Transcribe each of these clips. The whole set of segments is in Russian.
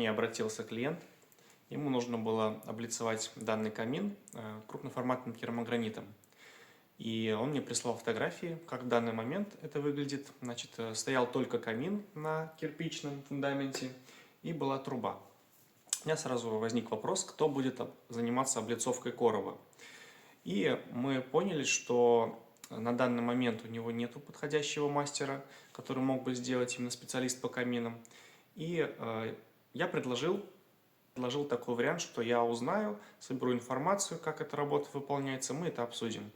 мне обратился клиент. Ему нужно было облицевать данный камин крупноформатным керамогранитом. И он мне прислал фотографии, как в данный момент это выглядит. Значит, стоял только камин на кирпичном фундаменте и была труба. У меня сразу возник вопрос, кто будет заниматься облицовкой короба. И мы поняли, что на данный момент у него нет подходящего мастера, который мог бы сделать именно специалист по каминам. И я предложил такой вариант, что я узнаю, соберу информацию, как эта работа выполняется, мы это обсудим.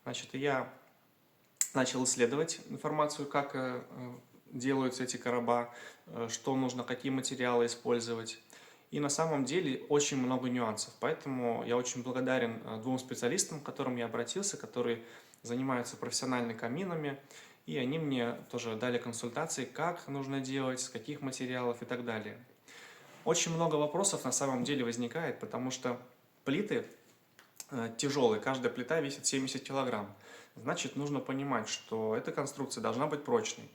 Значит, я начал исследовать информацию, как делаются эти короба, что нужно, какие материалы использовать. И на самом деле очень много нюансов, поэтому я очень благодарен двум специалистам, к которым я обратился, которые занимаются профессионально каминами, и они мне тоже дали консультации, как нужно делать, с каких материалов и так далее. Очень много вопросов на самом деле возникает, потому что плиты тяжелые, каждая плита весит 70 килограмм. Значит, нужно понимать, что эта конструкция должна быть прочной.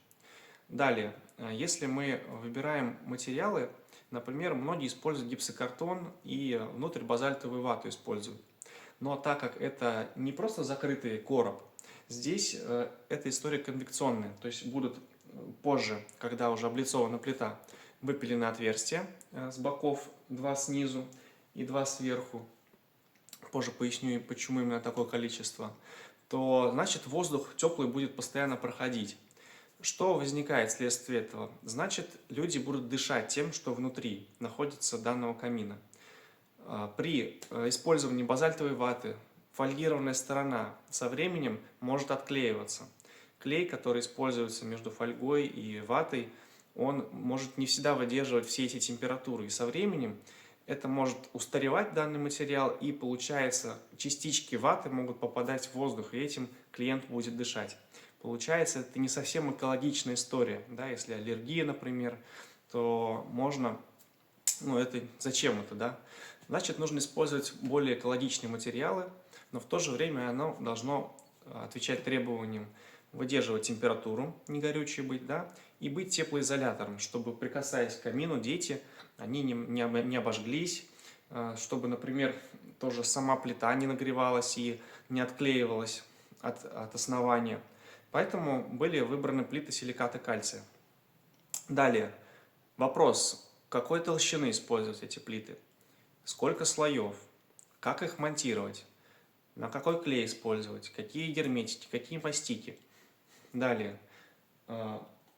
Далее, если мы выбираем материалы, например, многие используют гипсокартон и внутрь базальтовую вату используют. Но так как это не просто закрытый короб, здесь эта история конвекционная, то есть будут позже, когда уже облицована плита, выпилены отверстия с боков, два снизу и два сверху. Позже поясню, почему именно такое количество. То значит воздух теплый будет постоянно проходить. Что возникает вследствие этого? Значит, люди будут дышать тем, что внутри находится данного камина. При использовании базальтовой ваты фольгированная сторона со временем может отклеиваться. Клей, который используется между фольгой и ватой, он может не всегда выдерживать все эти температуры. И со временем это может устаревать данный материал, и получается частички ваты могут попадать в воздух, и этим клиент будет дышать. Получается, это не совсем экологичная история. Да? Если аллергия, например, то можно... зачем это, да? Значит, нужно использовать более экологичные материалы, но в то же время оно должно отвечать требованиям выдерживать температуру, не горючей быть, да, и быть теплоизолятором, чтобы, прикасаясь к камину, дети, они не обожглись, чтобы, например, тоже сама плита не нагревалась и не отклеивалась от основания. Поэтому были выбраны плиты силиката кальция. Далее, вопрос, какой толщины использовать эти плиты, сколько слоев, как их монтировать, на какой клей использовать, какие герметики, какие мастики. Далее,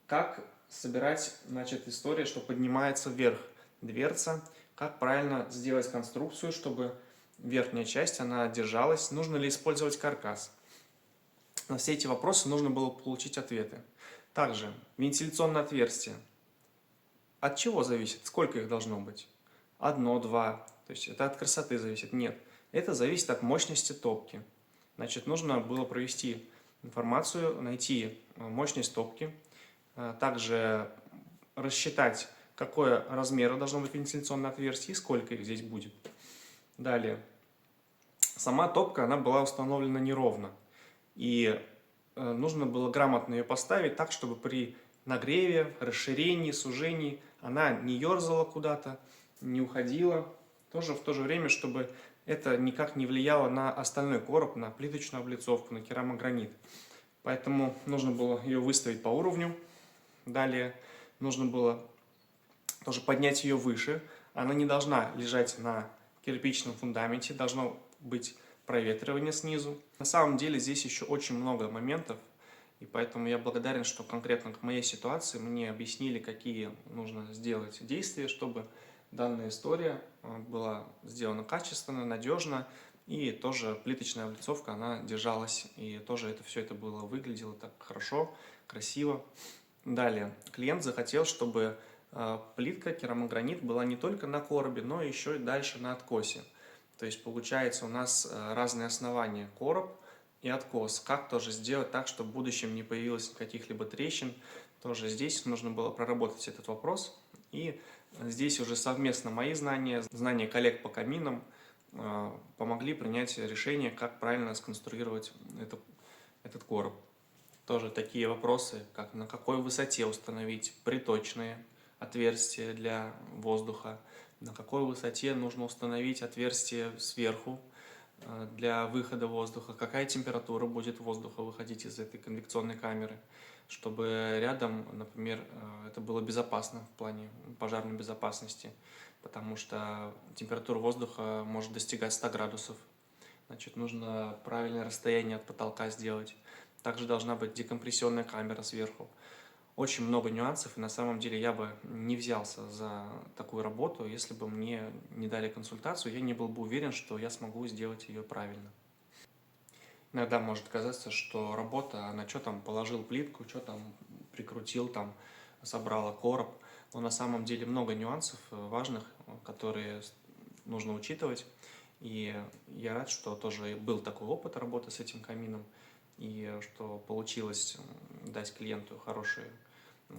как собирать, значит, история, что поднимается вверх дверца, как правильно сделать конструкцию, чтобы верхняя часть, она держалась, нужно ли использовать каркас. На все эти вопросы нужно было получить ответы. Также, вентиляционное отверстие. От чего зависит? Сколько их должно быть? Одно, два. То есть это от красоты зависит? Нет. Это зависит от мощности топки. Значит, нужно было провести информацию, найти мощность топки, также рассчитать, какой размера должно быть вентиляционное отверстие и сколько их здесь будет. Далее. Сама топка, она была установлена неровно. И нужно было грамотно ее поставить так, чтобы при нагреве, расширении, сужении она не ерзала куда-то, не уходила. Тоже в то же время, чтобы это никак не влияло на остальной короб, на плиточную облицовку, на керамогранит. Поэтому нужно было ее выставить по уровню. Далее нужно было тоже поднять ее выше. Она не должна лежать на кирпичном фундаменте, должно быть проветривание снизу. На самом деле здесь еще очень много моментов, и поэтому я благодарен, что конкретно к моей ситуации мне объяснили, какие нужно сделать действия, чтобы данная история была сделана качественно, надежно, и тоже плиточная облицовка, она держалась, и тоже все это было, выглядело так хорошо, красиво. Далее, клиент захотел, чтобы плитка керамогранит была не только на коробе, но еще и дальше на откосе. То есть получается у нас разные основания, короб и откос. Как тоже сделать так, чтобы в будущем не появилось каких-либо трещин. Тоже здесь нужно было проработать этот вопрос. И здесь уже совместно мои знания, знания коллег по каминам помогли принять решение, как правильно сконструировать этот короб. Тоже такие вопросы, как на какой высоте установить приточные отверстие для воздуха, на какой высоте нужно установить отверстие сверху для выхода воздуха, какая температура будет воздуха выходить из этой конвекционной камеры, чтобы рядом, например, это было безопасно в плане пожарной безопасности, потому что температура воздуха может достигать 100 градусов. Значит, нужно правильное расстояние от потолка сделать. Также должна быть декомпрессионная камера сверху. Очень много нюансов, и на самом деле я бы не взялся за такую работу, если бы мне не дали консультацию, я не был бы уверен, что я смогу сделать ее правильно. Иногда может казаться, что работа, она что там, положил плитку, что там, прикрутил там, собрала короб, но на самом деле много нюансов важных, которые нужно учитывать. И я рад, что тоже был такой опыт работы с этим камином, и что получилось дать клиенту хорошую,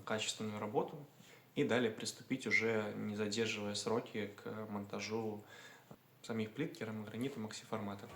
качественную работу, и далее приступить уже, не задерживая сроки, к монтажу самих плит керамогранита максиформата.